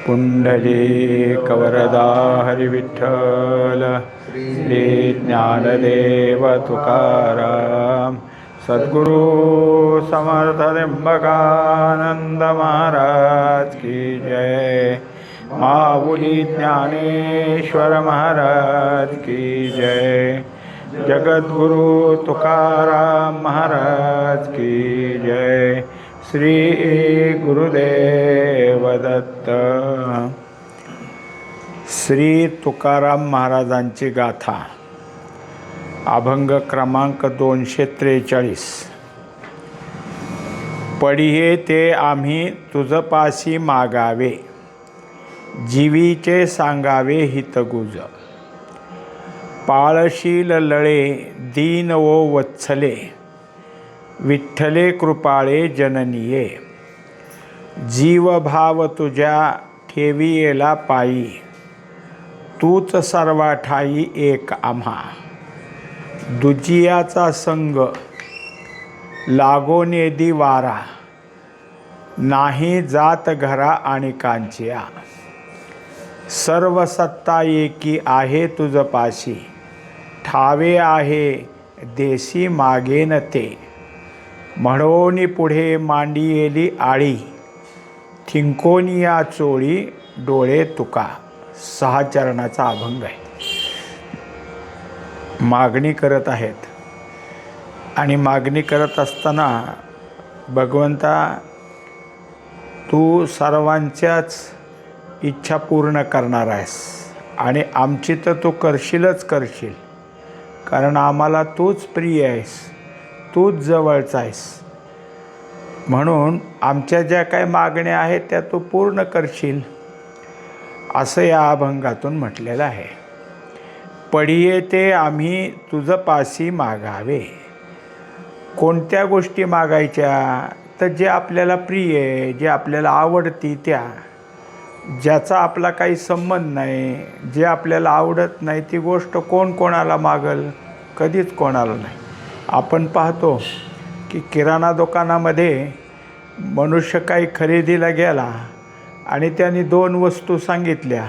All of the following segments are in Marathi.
पुंडलीकवरदा हरिविठ्ठल श्री ज्ञानदेव तुकाराम सद्गुरु समर्थ त्र्यंबकानंद महाराज की जय। माऊली ज्ञानेश्वर महाराज की जय। जगद्गुरु तुकाराम महाराज की जय। श्री गुरुदेव दत्त। श्री तुकाराम महाराजांची गाथा, अभंग क्रमांक 243। पडिये ते आम्ही तुझपाशी मागावे, जीवीचे सांगावे हितगुज। पाळशील लळे दीन वो वत्सले, विठ्ठले कृपाळे जननीये। जीवभाव तुझ्या ठेवियेला पायी, तूच सर्वा ठाई एक आम्हा। दुजियाचा संग लागोनेदी वारा, नाही जात घरा आणि कांचिया। सर्व सत्ता एकी आहे तुझपाशी, ठावे आहे देशी मागेन ते। म्हणोनी पुढे मांडियेली आळी, थिंकोनिया चोळी डोळे तुका। 6 चरणाचा अभंग आहे। मागणी करत आहेत आणि मागणी करत असताना भगवंता तू सर्वांच्याच इच्छा पूर्ण करणार आहेस आणि आमची तर तू करशीलच करशील, कारण आम्हाला तूच प्रिय आहेस, तूच जवळचा आहेस। म्हणून आमच्या ज्या काही मागण्या आहेत त्या तू पूर्ण करशील, असं या अभंगातून म्हटलेलं आहे। पडिये ते आम्ही तुझपाशी मागावे। कोणत्या गोष्टी मागायच्या? तर जे आपल्याला प्रिय आहे, जे आपल्याला आवडती त्या, ज्याचा आपला काही संबंध नाही, जे आपल्याला आवडत नाही ती गोष्ट कोण कोणाला मागल? कधीच कोणाला नाही। आपण पाहतो की किराणा दुकानामध्ये मनुष्य काही खरेदीला गेला आणि त्यांनी 2 वस्तू सांगितल्या,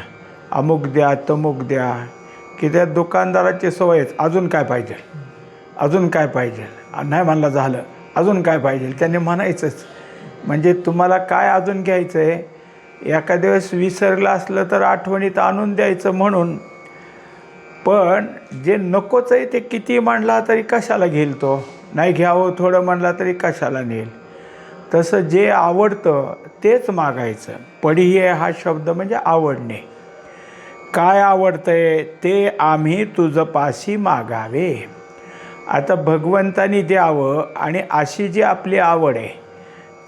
अमुक द्या तमुक द्या, की त्या दुकानदाराची सवयच अजून काय पाहिजे, अजून काय पाहिजे, नाही म्हणलं झालं अजून काय पाहिजे, त्यांनी म्हणायचंच। म्हणजे तुम्हाला काय अजून घ्यायचं आहे, एखाद्या वेळेस विसरलं असलं तर आठवणीत आणून द्यायचं म्हणून। पण जे नकोच आहे ते किती म्हणला तरी कशाला घेईल तो, नाही घ्यावं थोडं म्हणला तरी कशाला नेईल। तसं जे आवडतं तेच मागायचं। पडिये हा शब्द म्हणजे आवडणे। काय आवडतंय ते आम्ही तुझपाशी मागावे। आता भगवंतानी द्यावं आणि अशी जी आपली आवड आहे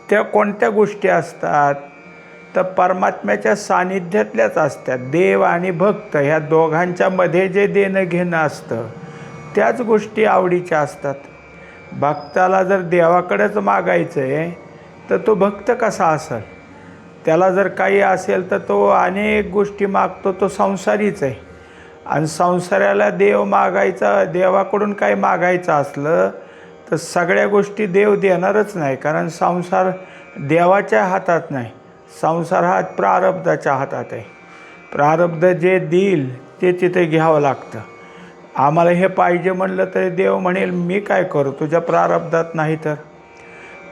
त्या कोणत्या गोष्टी असतात? तर परमात्म्याच्या सानिध्यातल्याच असतात। देव आणि भक्त ह्या दोघांच्या मध्ये जे देणं घेणं असतं त्याच गोष्टी आवडीच्या असतात। भक्ताला जर देवाकडेच मागायचं आहे तर तो भक्त कसा असेल? त्याला जर काही असेल तर तो अनेक गोष्टी मागतो, तो संसारीच आहे। आणि संसाराला देव मागायचा, देवाकडून काही मागायचं असलं तर सगळ्या गोष्टी देव देणारच नाही, कारण संसार देवाच्या हातात नाही, संसार हा प्रारब्धाच्या हातात आहे। प्रारब्ध जे देईल ते तिथे घ्यावं लागतं। आम्हाला हे पाहिजे म्हणलं तरी देव म्हणेल मी काय करू, तुझ्या प्रारब्धात नाही तर।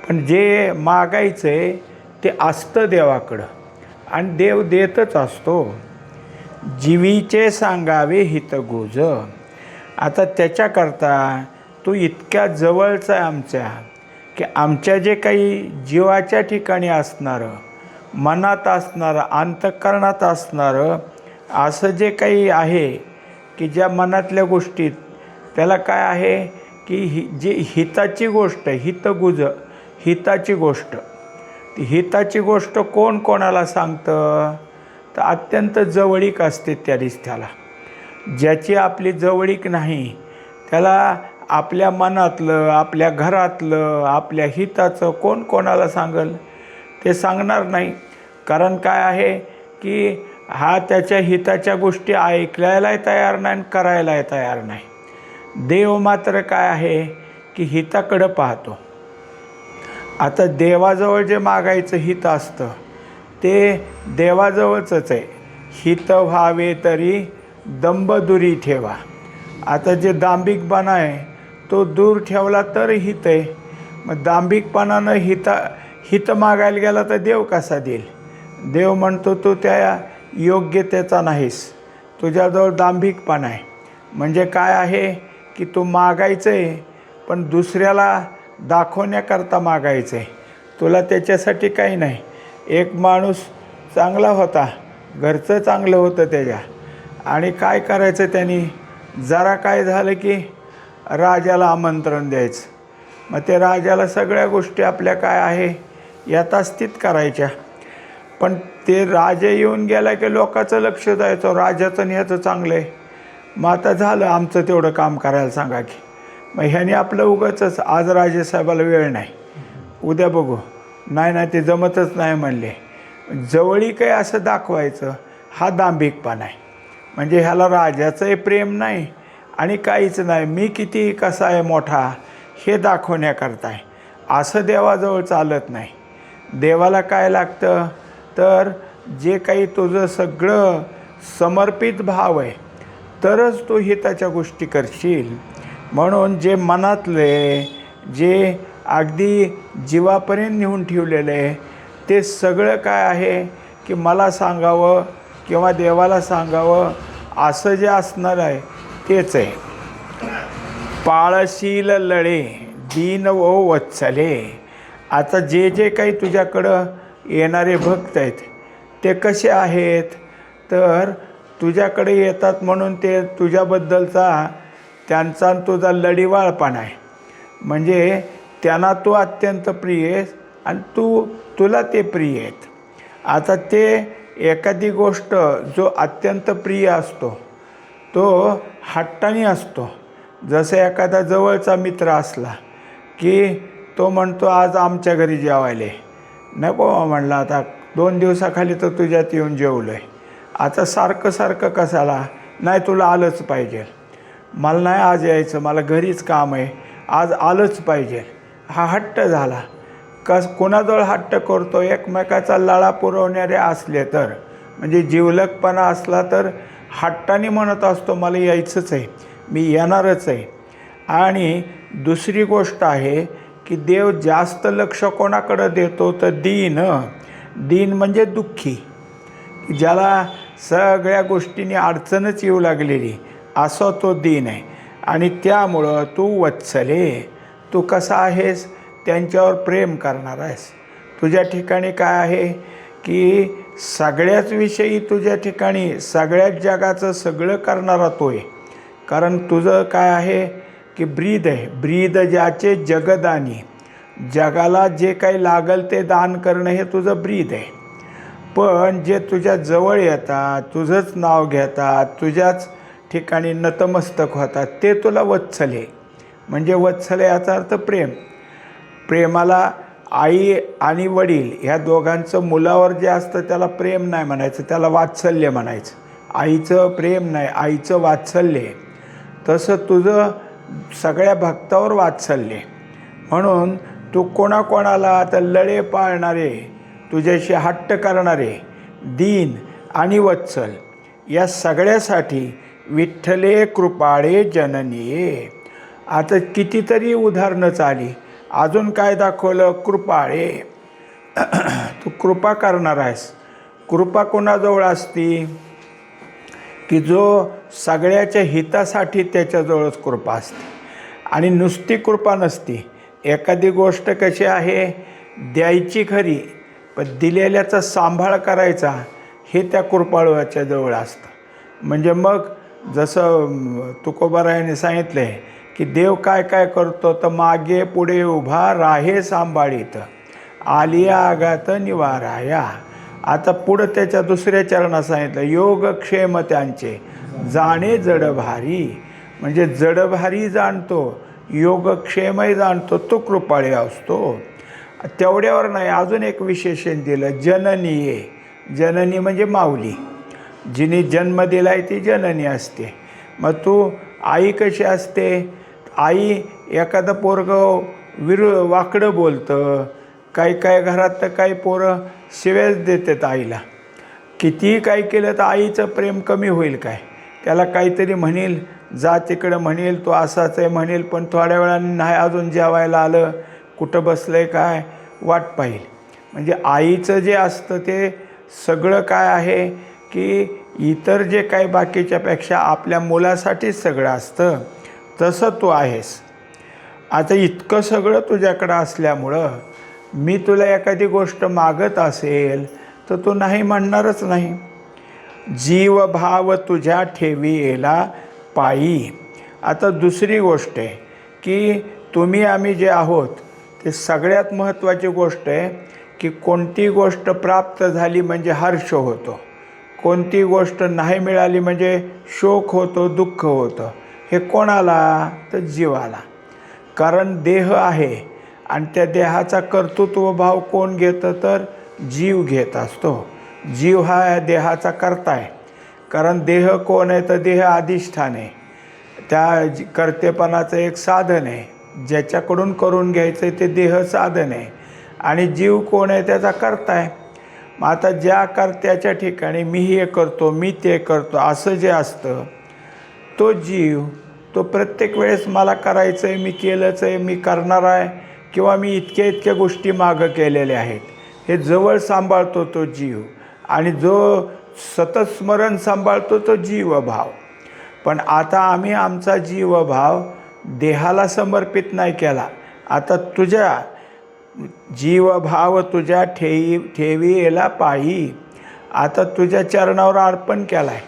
पण जे मागायचं आहे ते असतं देवाकडं आणि देव देतच असतो। जीवीचे सांगावे हितगुज। आता त्याच्याकरता तू इतक्या जवळचा आहे आमच्या, की आमच्या जे काही जीवाच्या ठिकाणी असणारं, मनात असणारं, अंतःकरणात असणारं असं जे काही आहे की ज्या मनातल्या गोष्टीत त्याला काय आहे की जी हिताची गोष्ट, हितगुज, हिताची गोष्ट। ती हिताची गोष्ट कोण कोणाला सांगतं? तर अत्यंत जवळीक असते त्यारीच त्याला। ज्याची आपली जवळीक नाही त्याला आपल्या मनातलं, आपल्या घरातलं, आपल्या हिताचं कोण कोणाला सांगल? ते सांगणार नाही। कारण काय आहे की हा त्याच्या हिताच्या गोष्टी ऐकायलाही तयार नाही आणि करायलाही तयार नाही। देव मात्र काय आहे की हिताकडं पाहतो। आता देवाजवळ जे मागायचं हित असतं ते देवाजवळच आहे. हित व्हावे तरी दंभ दुरी ठेवा. आता जे दांभिकपणा आहे तो दूर ठेवला तर हित आहे. मग दांभिकपणानं हित मागायला गेला तर देव कसा देईल? देव म्हणतो तू त्या योग्यतेचा नाहीस, तुझ्याजवळ दांभिकपणा आहे. म्हणजे काय आहे की तू मागायचं आहे पण दुसऱ्याला दाखवण्याकरता मागायचं आहे, तुला त्याच्यासाठी काही नाही. एक माणूस चांगला होता, घरचं चांगलं होतं त्याच्या, आणि काय करायचं त्यांनी, जरा काय झालं की राजाला आमंत्रण द्यायचं. मग ते राजाला सगळ्या गोष्टी आपल्या काय आहे यथास्थित करायच्या. पण ते राजा येऊन गेला की लोकांचं लक्ष द्यायचं, राजाचं आणि ह्याचं चांगलं आहे, मग आता झालं आमचं तेवढं काम करायला सांगा की. मग ह्याने आपलं उगाचच, आज राजेसाहेबाला वेळ नाही, उद्या बघू, नाही ते जमतच नाही म्हणले. जवळीक आहे असं दाखवायचं, हा दांभिकपणा आहे. म्हणजे ह्याला राजाचंही प्रेम नाही आणि काहीच नाही, मी किती कसा आहे मोठा हे दाखवण्याकरता आहे. असं देवाजवळ चालत नाही. देवाला काय लागतं तर जे काही तुझं सगळं समर्पित भाव आहे तरच तू हिताच्या गोष्टी करशील. म्हणून जे मनातले, जे अगदी जीवापर्यंत नेऊन ठेवलेलं आहे ते सगळं काय आहे की मला सांगावं किंवा देवाला सांगावं असं जे असणार आहे तेच आहे. पाळशील लळे दीन ओ वत्सले. आता जे काही तुझ्याकडं येणारे भक्त आहेत ते कसे आहेत तर तुझ्याकडे येतात म्हणून ते तुझ्याबद्दलचा त्यांचा तुझा लढीवाळपणा आहे. म्हणजे त्यांना तू अत्यंत प्रिय आहेस आणि तुला ते प्रिय आहेत. आता ते एखादी गोष्ट जो अत्यंत प्रिय असतो तो हट्टानी असतो. जसं एखादा जवळचा मित्र असला की तो म्हणतो आज आमच्या घरी जेवायले, नको म्हणला आता 2 दिवसाखाली तर तुझ्यात येऊन जेवलो आहे, आता सारखं कशाला, नाही तुला आलंच पाहिजे, मला नाही आज यायचं, मला घरीच काम आहे, आज आलंच पाहिजे. हा हट्ट झाला. कोणाजवळ हट्ट करतो? एकमेकाचा लळा पुरवणारे असले तर, म्हणजे जिवलकपणा असला तर हट्टाने म्हणत असतो मला यायचंच आहे, मी येणारच आहे. आणि दुसरी गोष्ट आहे की देव जास्त लक्ष कोणाकडं देतो तर दीन म्हणजे दुःखी, ज्याला सगळ्या गोष्टींनी अडचणच येऊ लागलेली, असा तो दीन आहे. आणि त्यामुळं तू वत्सले, तू कसा आहेस त्यांच्यावर प्रेम करणार आहेस. तुझ्या ठिकाणी काय आहे की सगळ्याच विषयी तुझ्या ठिकाणी सगळ्याच जगाचं सगळं करणारा तो आहे. कारण तुझं काय आहे की ब्रीद आहे, ब्रीद ज्याचे जगदानी, जगाला जे काही लागल ते दान करणं हे तुझं ब्रीद आहे. पण जे तुझ्या जवळ येतात, तुझंच नाव घेतात, तुझ्याच ठिकाणी नतमस्तक होतात ते तुला वत्सले. म्हणजे वत्सले याचा अर्थ प्रेम. प्रेमाला आई आणि वडील ह्या दोघांचं मुलावर जे असतं त्याला प्रेम नाही म्हणायचं, त्याला वात्सल्य म्हणायचं. आईचं प्रेम नाही, आईचं वात्सल्य. तसं तुझं सगळ्या भक्तावर वात्सल्य. म्हणून तू कोणाकोणाला आता लळे पाळणारे, तुझ्याशी हट्ट करणारे, दीन आणि वत्सल या सगळ्यासाठी विठ्ठले कृपाळे जननीये. आता कितीतरी उदाहरणं चाली, अजून काय दाखवलं? कृपाळे. तू कृपा करणार आहेस. कृपा कोणाजवळ असती की जो सगळ्याच्या हितासाठी त्याच्याजवळच कृपा असते. आणि नुसती कृपा नसती. एखादी गोष्ट कशी आहे द्यायची खरी, पण दिलेल्याचा सांभाळ करायचा हे त्या कृपाळूच्या जवळ असतं. म्हणजे मग जसं तुकोबारायाने सांगितलं आहे की देव काय करतो तर मागे पुढे उभा राहे सांभाळीत, आलिया आगात निवाराया. आता पुढं त्याच्या दुसऱ्या चरणात सांगितलं योगक्षेम त्यांचे जाणे जडभारी. म्हणजे जडभारी जाणतो, योगक्षेमही जाणतो, तो कृपाळे असतो. तेवढ्यावर नाही, अजून एक विशेषण दिलं, जननीये. जननी म्हणजे माऊली, जिने जन्म दिला आहे ती जननी असते. मग तू आई कशी असते? आई एखादं पोरगं वाकडं बोलतं काही काही घरात तर काही पोरं शिव्याच देतात आईला. कितीही काही केलं तर आईचं प्रेम कमी होईल काय? त्याला काहीतरी म्हणेल, जा तिकडं म्हणेल, तो असाच आहे म्हणेल, पण थोड्या वेळाने नाही अजून जेवायला आलं, कुठं बसलं आहे काय वाट पाहिल. म्हणजे आईचं जे असतं ते सगळं काय आहे की इतर जे काही बाकीच्यापेक्षा आपल्या मुलासाठीच सगळं असतं. तसं तू आहेस. आता इतकं सगळं तुझ्याकडं असल्यामुळं मी तुला एखादी गोष्ट मागत असेल तर तू नाही म्हणणारच नाही. जीव भाव तुझ्या ठेवीला पायी. आता दुसरी गोष्ट आहे की तुम्ही आम्ही जे आहोत ते सगळ्यात महत्त्वाची गोष्ट आहे की कोणती गोष्ट प्राप्त झाली म्हणजे हर्ष होतो, कोणती गोष्ट नाही मिळाली म्हणजे शोक होतो, दुःख होतं. हे कोणाला? तर जीवाला. कारण देह आहे आणि त्या देहाचा कर्तृत्व भाव कोण घेतं? तर जीव घेत असतो. जीव हा या देहाचा कर्ता आहे. कारण देह कोण आहे? तर देह अधिष्ठान आहे, त्या कर्तेपणाचं एक साधन आहे. ज्याच्याकडून करून घ्यायचं ते देह साधन आहे. आणि जीव कोण आहे? त्याचा कर्ता आहे. मग आता ज्या कर्त्याच्या ठिकाणी मी हे करतो, मी ते करतो असं जे असतं तो जीव, तो प्रत्येक वेळेस मला करायचं आहे, मी केलंच आहे, मी करणार आहे, किंवा मी इतक्या इतक्या गोष्टी मागं केलेल्या आहेत, हे जवळ सांभाळतो तो जीव. आणि जो सतत स्मरण सांभाळतो तो जीवभाव. पण आता आम्ही आमचा जीवभाव देहाला समर्पित नाही केला. आता तुझ्या जीवभाव तुझ्या ठेवीला पायी. आता तुझ्या चरणावर अर्पण केला आहे.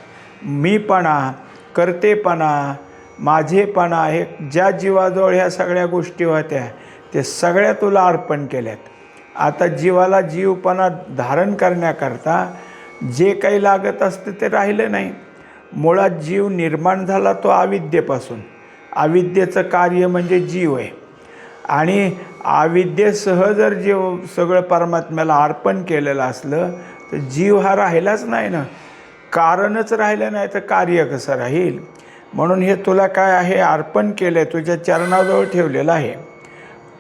मीपणा, कर्तेपणा, माझेपणा, हे ज्या जीवाजवळ ह्या सगळ्या गोष्टी होत्या ते सगळ्या तुला अर्पण केल्यात. आता जीवाला जीवपणा धारण करण्याकरता जे काही लागत असतं ते राहिलं नाही. मुळात जीव निर्माण झाला तो अविद्येपासून. अविद्येचं कार्य म्हणजे जीव आहे. आणि अविद्येसह जर जीव सगळं परमात्म्याला अर्पण केलेलं असलं तर जीव हा राहिलाच नाही ना. कारणच राहिलं नाही तर कार्य कसं राहील? म्हणून हे तुला काय आहे? अर्पण केलं आहे, तुझ्या चरणाजवळ ठेवलेलं आहे.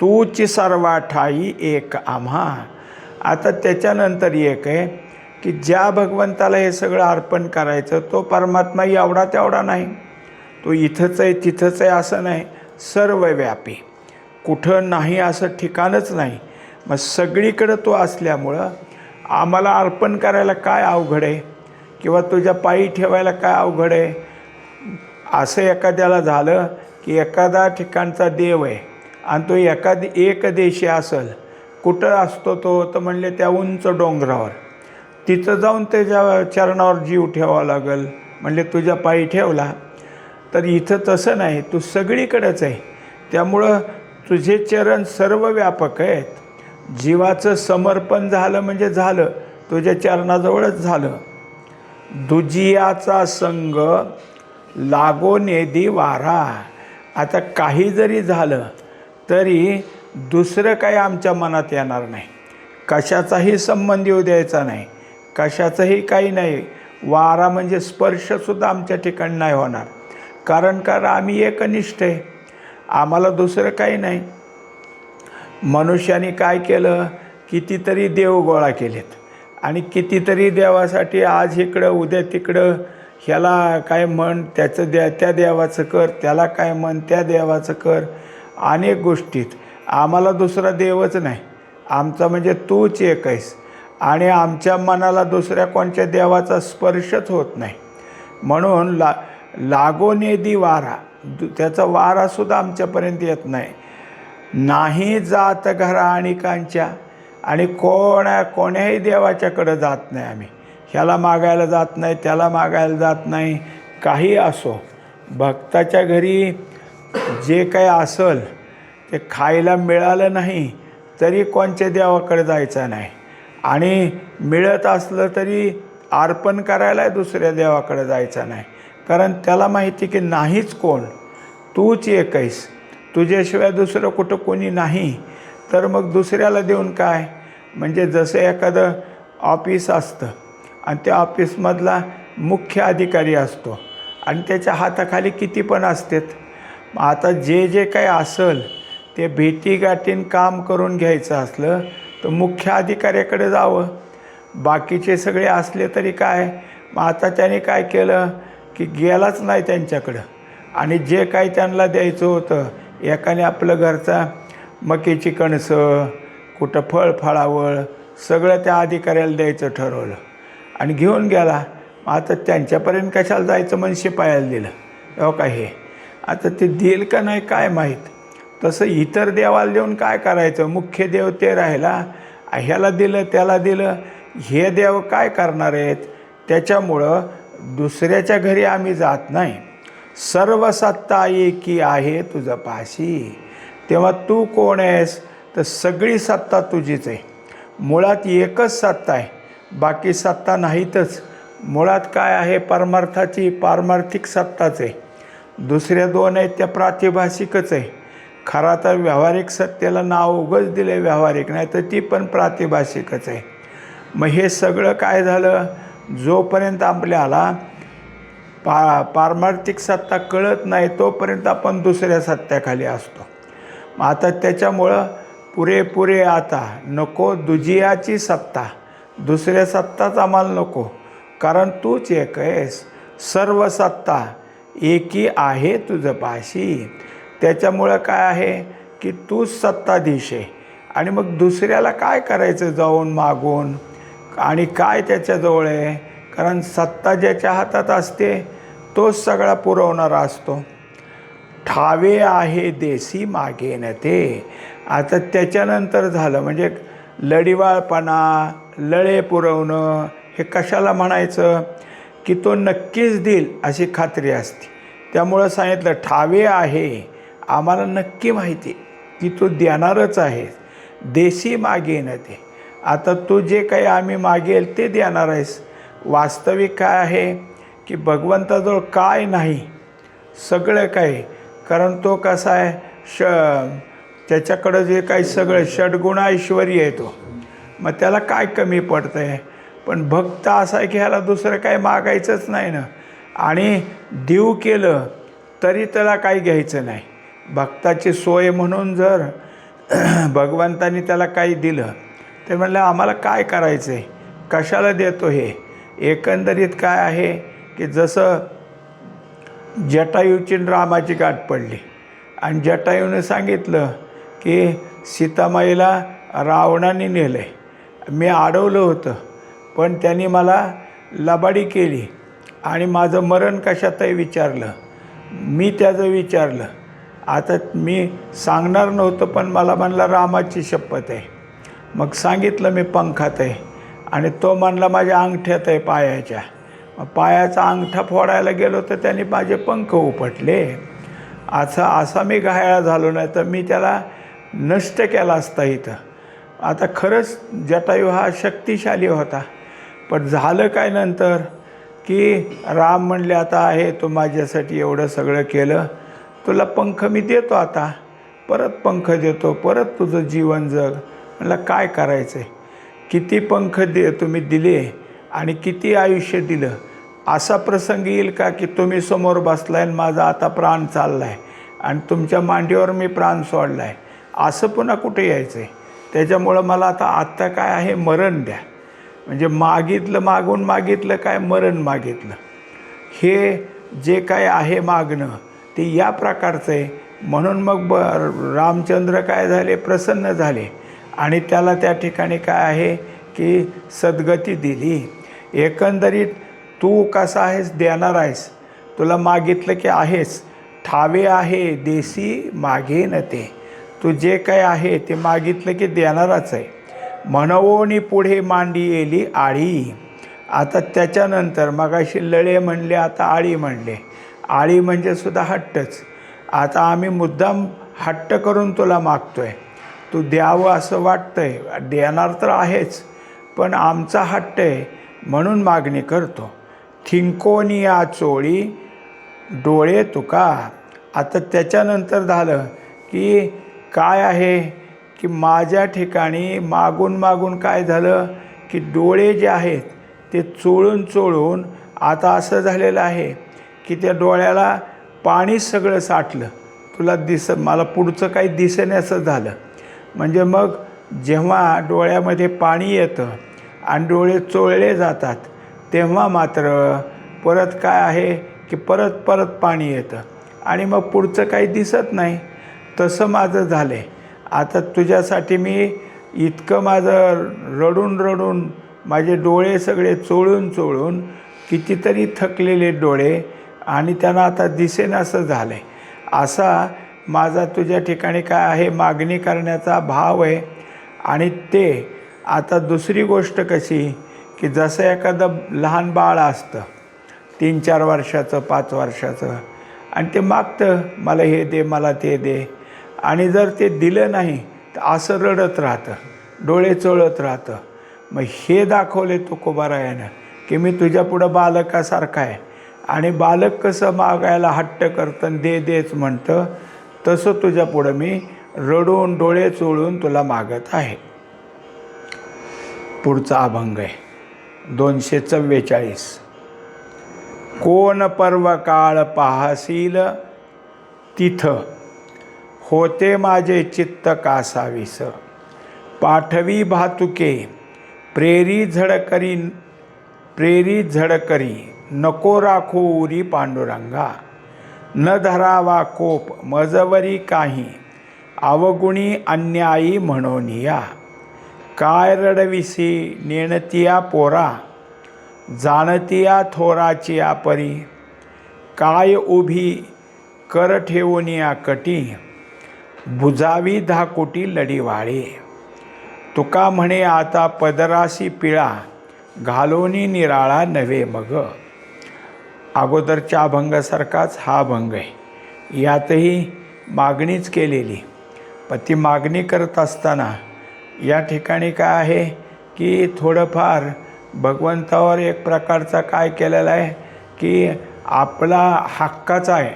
तूची सर्वा ठाई एक आम्हा. आता त्याच्यानंतर एक आहे की ज्या भगवंताला हे सगळं अर्पण करायचं तो परमात्मा एवढा तेवढा नाही. तो इथंच आहे तिथंच आहे असं नाही, सर्वव्यापी. कुठं नाही असं ठिकाणच नाही. मग सगळीकडं तो असल्यामुळं आम्हाला अर्पण करायला काय अवघड आहे? किंवा तुझ्या पायी ठेवायला काय अवघड आहे? असं एखाद्याला झालं की एखादा ठिकाणचा देव आहे आणि तो एक देशी असेल. कुठं असतो तो? तर म्हणले त्या उंच डोंगरावर. तिथं जाऊन त्याच्या चरणावर जीव ठेवावा लागेल. म्हणले तुझ्या पायी ठेवला. तर इथं तसं नाही, तू सगळीकडेच आहे. त्यामुळं तुझे चरण सर्व व्यापक आहेत. जीवाचं समर्पण झालं म्हणजे झालं, तुझ्या चरणाजवळच झालं. दुजियाचा संग लागो नेदी वारा. आता काही जरी झालं तरी दुसरं काही आमच्या मनात येणार नाही. कशाचाही संबंध येऊ द्यायचा नाही, कशाचंही काही नाही. वारा म्हणजे स्पर्शसुद्धा आमच्या ठिकाणी नाही होणार. कारण आम्ही एकनिष्ठ आहे, आम्हाला दुसरं काही नाही. मनुष्याने काय केलं? कितीतरी देव गोळा केलेत आणि कितीतरी देवासाठी आज इकडं उद्या तिकडं, ह्याला काय म्हण त्याचं त्या देवाचं कर, त्याला काय म्हण त्या देवाचं कर. अनेक गोष्टीत आम्हाला दुसरा देवच नाही. आमचा म्हणजे तूच एक आहेस आणि आमच्या मनाला दुसऱ्या कोणत्या देवाचा स्पर्शच होत नाही. म्हणून लागो नेदी वारा, त्याचा वारासुद्धा आमच्यापर्यंत येत नाही. नाही जात घरा आणि कांच्या. आणि कोण्याही देवाच्याकडं जात नाही आम्ही. ह्याला मागायला जात नाही, त्याला मागायला जात नाही. काही असो, भक्ताच्या घरी जे काही असेल ते खायला मिळालं नाही तरी कोणत्या देवाकडे जायचं नाही. आणि मिळत असलं तरी अर्पण करायला दुसऱ्या देवाकडे जायचं नाही. कारण त्याला माहिती की नाहीच कोण, तूच एक आहेस. तुझ्याशिवाय दुसरं कुठं कोणी नाही. तर मग दुसऱ्याला देऊन काय? म्हणजे जसं एखादं ऑफिस असतं आणि त्या ऑफिसमधला मुख्य अधिकारी असतो आणि त्याच्या हाताखाली किती पण असतात. आता जे काही असेल ते भेटीगाठीन काम करून घ्यायचं असलं तर मुख्य अधिकाऱ्याकडे जावं. बाकीचे सगळे असले तरी काय, मग आता त्याने काय केलं की गेलाच नाही त्यांच्याकडं, आणि जे काही त्यांना द्यायचं होतं, एकाने आपलं घरचा मकीची कणसं, कुठं फळफळावळ सगळं त्या अधिकाऱ्याला द्यायचं ठरवलं आणि घेऊन गेला. आता त्यांच्यापर्यंत कशाला जायचं म्हणून शिपायाला दिलं. हो का, हे आता ते देईल का नाही काय माहीत. तसं इतर देवाला देऊन काय करायचं, मुख्य देव ते राहिला, ह्याला दिलं त्याला दिलं, हे देव काय करणार आहेत. त्याच्यामुळं दुसऱ्याच्या घरी आम्ही जात नाही. सर्व सत्ता एकी आहे तुझं पाशी. तेव्हा तू कोण आहेस, तर सगळी सत्ता तुझीच आहे. मुळात एकच सत्ता आहे, बाकी सत्ता नाहीतच. मुळात काय आहे, परमार्थाची पारमार्थिक सत्ताच आहे. दुसऱ्या दोन आहेत त्या प्रातिभाषिकच आहे. खरा तर व्यावहारिक सत्तेला नाव उगच दिले व्यावहारिक, नाही तर ती पण प्रातिभाषिकच आहे. मग हे सगळं काय झालं, जोपर्यंत आपल्याला पारमार्थिक सत्ता कळत नाही तोपर्यंत आपण दुसऱ्या सत्तेखाली असतो. मग आता त्याच्यामुळं पुरेपुरे आता नको दुजियाची सत्ता, दुसऱ्या सत्ताच आम्हाला नको, कारण तूच एक आहेस. सर्व सत्ता एकी आहे तुझं पाशी. त्याच्यामुळं काय आहे की तूच सत्ताधीश आहे. आणि मग दुसऱ्याला काय करायचं जाऊन मागून, आणि काय त्याच्याजवळ आहे, कारण सत्ता ज्याच्या हातात असते तोच सगळा पुरवणारा असतो. ठावे आहे देसी मागेन ते. आता त्याच्यानंतर झालं म्हणजे लढिवाळपणा, लळे पुरवणं, हे कशाला म्हणायचं की तो नक्कीच देईल अशी खात्री असते. त्यामुळं सांगितलं ठावे आहे, आम्हाला नक्की माहिती की तू देणारच आहे. देशी मागेन ते, आता तू जे काही आम्ही मागेल ते देणार आहेस. वास्तविक काय आहे की भगवंताजवळ काय नाही, सगळं काही. कारण तो कसा आहे, त्याच्याकडं जे काही सगळं षड्गुण ऐश्वर्य येतो, मग त्याला काय कमी पडतं आहे. पण भक्त असा आहे की ह्याला दुसरं काही मागायचंच नाही ना, आणि देव केलं तरी त्याला काही घ्यायचं नाही. भक्ताची सोय म्हणून जर भगवंतानी त्याला काही दिलं तर म्हणलं आम्हाला काय करायचं आहे, कशाला देतो हे. एकंदरीत काय आहे की जसं जटायूची रामाची गाठ पडली आणि जटायूने सांगितलं की सीतामाईला रावणाने नेलं आहे, मी अडवलं होतं पण त्यांनी मला लबाडी केली आणि माझं मरण कशातही विचारलं, मी त्याचं विचारलं. आता मी सांगणार नव्हतं पण मला म्हणला रामाची शपथ आहे. मग सांगितलं मी पंखात आहे, आणि तो म्हणला माझ्या अंगठ्यात आहे पायाच्या. मग पायाचा अंगठा फोडायला गेलो तर त्याने माझे पंख उपटले. असा मी घायाळ झालो, नाही तर मी त्याला नष्ट केला असता इथं. आता खरंच जटायू हा शक्तिशाली होता. पण झालं काय नंतर की राम म्हणले आता आहे तू माझ्यासाठी एवढं सगळं केलं, तुला पंख मी देतो, आता परत पंख देतो, परत तुझं जीवन जग. म्हणलं काय करायचं आहे, किती पंख तुम्ही दिले आणि किती आयुष्य दिलं. असा प्रसंग येईल का की तुम्ही समोर बसलाय आणि माझा आता प्राण चालला आहे आणि तुमच्या मांडीवर मी प्राण सोडला आहे, असं पुन्हा कुठे यायचं आहे. त्याच्यामुळं मला आत्ता काय आहे, मरण द्या. म्हणजे मागितलं, मागून मागितलं काय, मरण मागितलं. हे जे काय आहे मागणं ते या प्रकारचं आहे. म्हणून मग रामचंद्र काय झाले, प्रसन्न झाले आणि त्याला त्या ठिकाणी काय आहे की सद्गती दिली. एकंदरीत तू कसा आहेस, देणार आहेस. तुला मागितलं की आहेस. ठावे आहे देसी मागेन ते, तू जे काय आहे ते मागितलं की देणारच आहे. म्हणवोनी पुढे मांडी येली आळी. आता त्याच्यानंतर मगाशी लळे म्हणले, आता आळी म्हणले. आळी म्हणजे सुद्धा हट्टच. आता आम्ही मुद्दाम हट्ट करून तुला मागतोय, तू द्यावं असं वाटतंय, देणार तर आहेच पण आमचा हट्ट आहे म्हणून मागणी करतो. थिंकोनी या चोळी डोळे तुका. आता त्याच्यानंतर झालं की काय आहे की माझ्या ठिकाणी मागून मागून काय झालं की डोळे जे आहेत ते चोळून चोळून आता असं झालेलं आहे की त्या डोळ्याला पाणी सगळं साठलं. तुला मला पुढचं काही दिसेनासं झालं. म्हणजे मग जेव्हा डोळ्यामध्ये पाणी येतं आणि डोळे चोळले जातात तेव्हा मात्र परत काय आहे की परत परत पाणी येतं आणि मग पुढचं काही दिसत नाही. तसं माझं झालं आहे. आता तुझ्यासाठी मी इतकं माझं रडून रडून माझे डोळे सगळे चोळून चोळून कितीतरी थकलेले डोळे आणि त्यांना आता दिसेनासं झालं आहे. असा माझा तुझ्या ठिकाणी काय आहे मागणी करण्याचा भाव आहे. आणि ते आता दुसरी गोष्ट कशी की जसं एखादं लहान बाळ असतं 3-4 वर्षाचं 5 वर्षाचं आणि ते मागतं मला हे दे मला ते दे आणि जर ते दिलं नाही तर असं रडत राहतं डोळे चोळत राहतं. मग हे दाखवले तुकोबारायानं की मी तुझ्यापुढं बालकासारखा आहे आणि बालक कसं मागायला हट्ट करतं दे देच म्हणतं तसं तुझ्यापुढं मी रडून डोळे चोळून तुला मागत आहे. पुढचा अभंग आहे 244. कोण पर्व काळ पाहसील तिथं होते माझे चित्त कासावीस. पाठवी भातुके प्रेरी झडकरी नको राखू उरी पांडुरंगा. न धरावा कोप मजवरी काही अवगुणी अन्यायी म्हणोनिया. काय रडविसी नेणतिया पोरा जाणतिया थोराचिया परी. काय उभी कर ठेवूनिया कटी बुजावी धाकुटी लढीवाळे. तुका म्हणे आता पदरासी पिळा घालोनी निराळा नव्हे मग. अगोदरच्या अभंगासारखाच हा अभंग आहे. यातही मागणीच केलेली पण ती मागणी करत असताना या ठिकाणी काय आहे की थोडंफार भगवंतावर एक प्रकारचा काय केलेला आहे की आपला हक्काचा आहे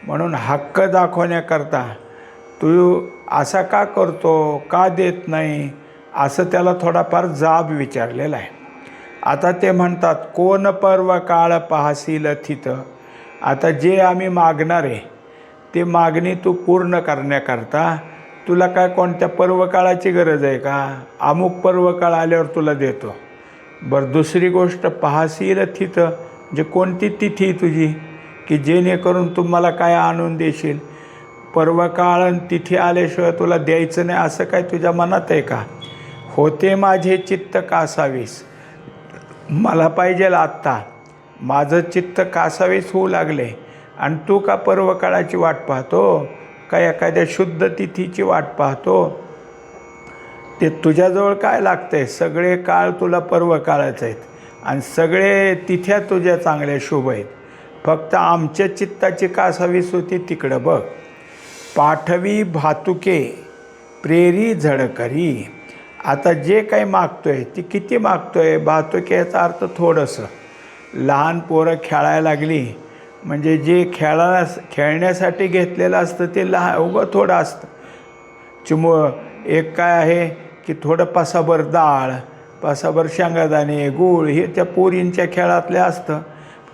म्हणून हक्क दाखवण्याकरता तू असा का करतो का देत नाही असं त्याला थोडाफार जाब विचारलेला आहे. आता ते म्हणतात कोण पर्व काळ पाहसील तिथं. आता जे आम्ही मागणार आहे ते मागणी तू पूर्ण करण्याकरता तुला काय कोणत्या पर्वकाळाची गरज आहे का. अमुक पर्वकाळ आल्यावर तुला देतो. बरं दुसरी गोष्ट पाहसील तिथं म्हणजे कोणती तिथी तुझी की जेणेकरून तू मला काय आणून देशील. पर्वकाळ आणि तिथी आल्याशिवाय तुला द्यायचं नाही असं काय तुझ्या मनात आहे का. होते माझे चित्त कासावीस मला पाहिजेल आत्ता माझं चित्त कासावीस होऊ लागले आणि तू का पर्वकाळाची वाट पाहतो का एखाद्या शुद्ध तिथीची वाट पाहतो. ते तुझ्याजवळ काय लागतं आहे सगळे काळ तुला पर्वकाळाच आहेत आणि सगळे तिथ्या तुझ्या चांगल्या शुभ आहेत. फक्त आमच्या चित्ताची कासावीस होती तिकडं बघ. पाठवी भातुके प्रेरी झडकरी. आता जे काही मागतो आहे ती किती मागतो आहे. भातुके याचा अर्थ थोडंसं. लहान पोरं खेळायला लागली म्हणजे जे खेळण्यासाठी घेतलेलं असतं ते उगं थोडं असतं. एक काय आहे की थोडं पासाभर डाळ पासाभर शेंगादाणे गूळ हे त्या पोरींच्या खेळातले असतं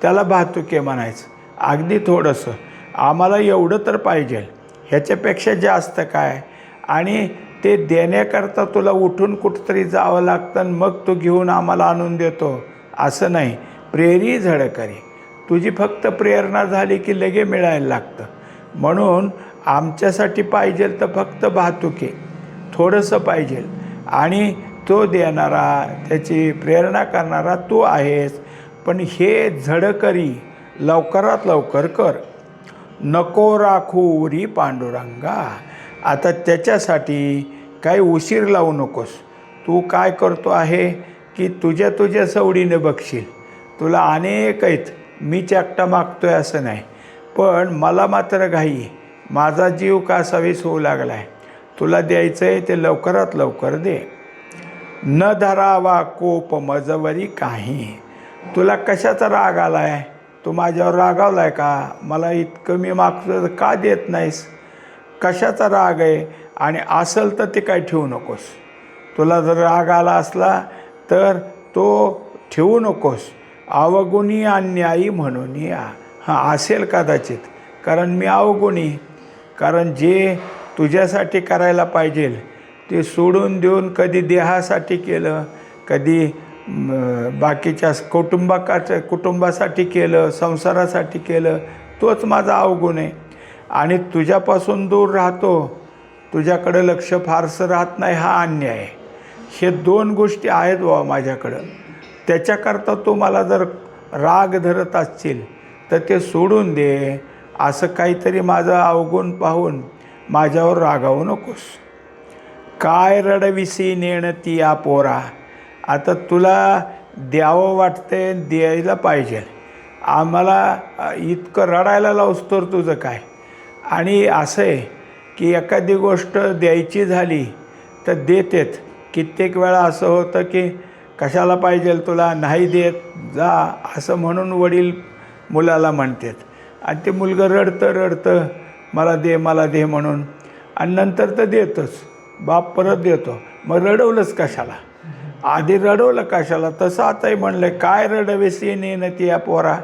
त्याला भातुके म्हणायचं. अगदी थोडंसं आम्हाला एवढं तर पाहिजे ह्याच्यापेक्षा जास्त काय. आणि ते देण्याकरता तुला उठून कुठंतरी जावं लागतं आणि मग तो घेऊन आम्हाला आणून देतो असं नाही. प्रेरी झडकरी तुझी फक्त प्रेरणा झाली की लगे मिळायला लागतं. म्हणून आमच्यासाठी पाहिजे तर फक्त भातुके थोडंसं पाहिजे आणि तो देणारा त्याची प्रेरणा करणारा तू आहेस. पण हे झडकरी लवकरात लवकर कर. नको राखू उरी पांडुरंगा. आता त्याच्यासाठी काही उशीर लावू नकोस. तू काय करतो आहे की तुझ्या सवडीने बघशील. तुला अनेक आहेत मीच एकटा मागतोय असं नाही पण मला मात्र घाई माझा जीव कासावीस होऊ लागला आहे. तुला द्यायचं आहे ते लवकरात लवकर दे. न धरावा कोप मजवरी काही. तुला कशाचा राग आला आहे. तू माझ्यावर रागावला आहे का. मला इतकं मी मागतो का देत नाहीस. कशाचा राग आहे आणि असेल तर ते काय ठेवू नकोस. तुला जर राग आला असला तर तो ठेवू नकोस. अवगुणी अन्यायी म्हणून या. हां असेल कदाचित कारण मी अवगुणी. कारण जे तुझ्यासाठी करायला पाहिजे ते सोडून देऊन कधी देहासाठी केलं, कधी बाकीच्या कुटुंबासाठी केलं, संसारासाठी केलं, तोच माझा अवगुण आहे. आणि तुझ्यापासून दूर राहतो, तुझ्याकडं लक्ष फारसं राहत नाही, हा अन्याय आहे. हे 2 गोष्टी आहेत बाबा माझ्याकडं. त्याच्याकरता तू मला जर राग धरत असशील तर ते सोडून दे. असं काहीतरी माझं अवगुण पाहून माझ्यावर रागावू नकोस. काय रडविसी नेणती या पोरा. आता तुला द्यावं वाटते, द्यायला पाहिजे. आम्हाला इतकं रडायला लावस्तोर तुझं काय. आणि असं आहे की एखादी गोष्ट द्यायची झाली तर देतेत. कित्येक वेळा असं होतं की कशाला पाहिजे तुला, नाही देत जा, असं म्हणून वडील मुलाला म्हणतात. आणि ते मुलगं रडतं मला दे म्हणून. आणि नंतर तर देतच, बाप परत देतो. मग रडवलंच कशाला, आधी रडवलं कशाला. तसं आताही म्हणलं, काय रडवेसी नेणती या पोरा.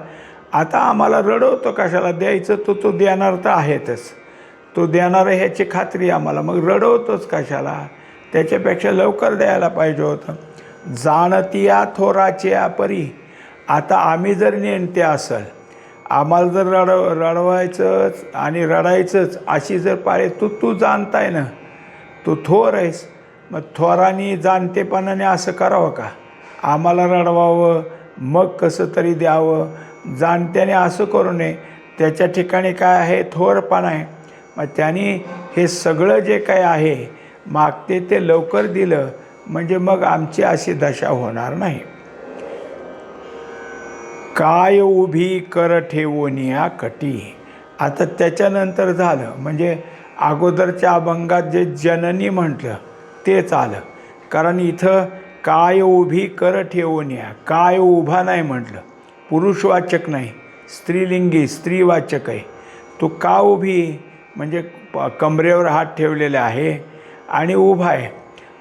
आता आम्हाला रडवतो कशाला, द्यायचं तो देणार तर आहेतच, तो देणार आहे ह्याची खात्री आम्हाला, मग रडवतोच कशाला. त्याच्यापेक्षा लवकर द्यायला पाहिजे होतं. जाणतिया थोराच्या परी. आता आम्ही जर नेणते असेल, आम्हाला जर रडवायचंच आणि रडायचंच अशी जर पाळी, तू जाणताय ना, तू थोर आहेस, मग थोरानी जाणतेपणाने असं करावं का. आम्हाला रडवावं मग कसं तरी द्यावं, जाणत्याने असं करू नये. त्याच्या ठिकाणी काय आहे, थोरपणा आहे. मग त्यांनी हे सगळं जे काय आहे मागते ते लवकर दिलं म्हणजे मग आमची अशी दशा होणार नाही. काय उभी कर ठेवून या कटी. आता त्याच्यानंतर झालं म्हणजे अगोदरच्या अभंगात जे जननी म्हटलं तेच आलं. कारण इथं काय उभी कर ठेवून या, काय उभा नाही म्हटलं, पुरुषवाचक नाही, स्त्रीलिंगी स्त्रीवाचक आहे. तू का उभी म्हणजे कमरेवर हात ठेवलेले आहे आणि उभा आहे.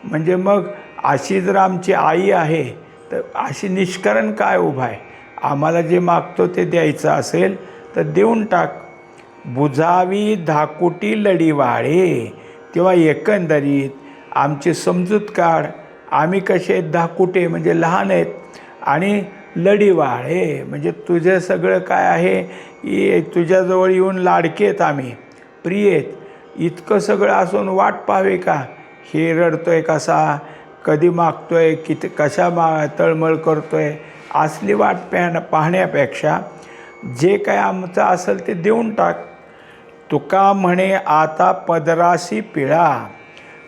म्हणजे मग अशी जर आमची आई आहे तर अशी निष्करण काय उभा आहे. आम्हाला जे मागतो ते द्यायचं असेल तर देऊन टाक. बुजावी धाकुटी लढीवाळे. तेव्हा एकंदरीत आमची समजूत काढ. आम्ही कसे धाकुटे म्हणजे लहान आहेत आणि लढीवाळे म्हणजे तुझं सगळं काय आहे तुझ्याजवळ येऊन लाडके आहेत, आम्ही प्रिय आहेत. इतकं सगळं असून वाट पाहावी का. हे रडतोय कसा, कधी मागतोय, किती कशा तळमळ करतोय, असली वाट पाहण्यापेक्षा जे काय आमचं असेल ते देऊन टाक. तुका म्हणे आता पदरासी पिळा.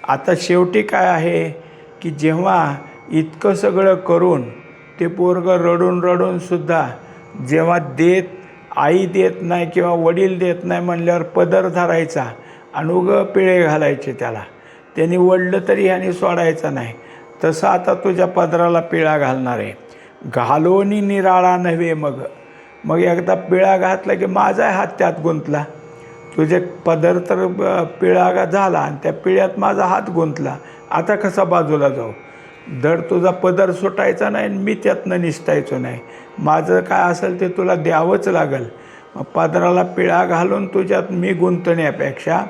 आता शेवटी काय आहे की जेव्हा इतकं सगळं करून ते पोरगं रडून सुद्धा जेव्हा आई देत नाही किंवा वडील देत नाही म्हणल्यावर पदर धरायचा आणि उगं पिळे घालायचे त्याला. त्यांनी वडलं तरी ह्याने सोडायचं नाही. तसं आता तुझ्या पदराला पिळा घालणार आहे. घालोनी निराळा नव्हे मग एकदा पिळा घातला की माझा हात त्यात गुंतला. तुझे पदर तर पिळा झाला आणि त्या पिळ्यात माझा हात गुंतला. आता कसा बाजूला जाऊ. धड तुझा पदर सुटायचा नाही आणि मी त्यातनं निसटायचो नाही. माझं काय असेल ते तुला द्यावंच लागेल. मग पदराला पिळा घालून तुझ्यात मी गुंतण्यापेक्षा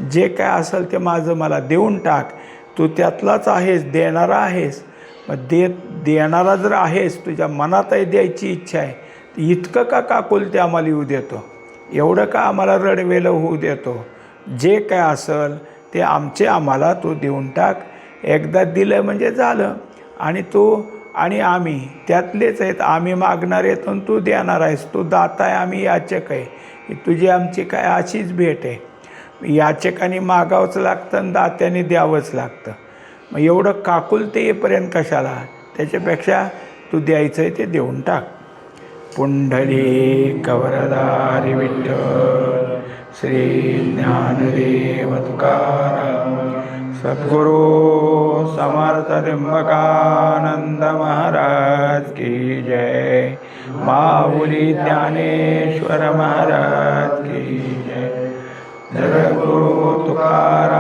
जे काय असेल ते माझं मला देऊन टाक. तू त्यातलाच आहेस, देणारा आहेस. मग देणारा जर आहेस, तुझ्या मनातही द्यायची इच्छा आहे, इतकं का काकुलते आम्हाला येऊ देतो, एवढं का आम्हाला रडवेलं होऊ देतो. जे काय असेल ते आम्हाला तू देऊन टाक. एकदा दिलं म्हणजे झालं. आणि तू आणि आम्ही त्यातलेच आहेत. आम्ही मागणार आहेत आणि तू देणार आहेस. तू दाता आहे, आम्ही याचक आहे. ही तुझी आमची काय अशीच भेट आहे. याचकाने मागावंच लागतं आणि दात्याने द्यावंच लागतं. मग एवढं काकुलते येईपर्यंत कशाला. त्याच्यापेक्षा तू द्यायचं आहे ते देऊन टाक. पुंडलिक वरदारी विठ्ठल श्री ज्ञानदेव तुकाराम सद्गुरु समर्थ त्र्यंबकानंद महाराज की जय. माऊली ज्ञानेश्वर महाराज की जय. जगद्गुरु तुकाराम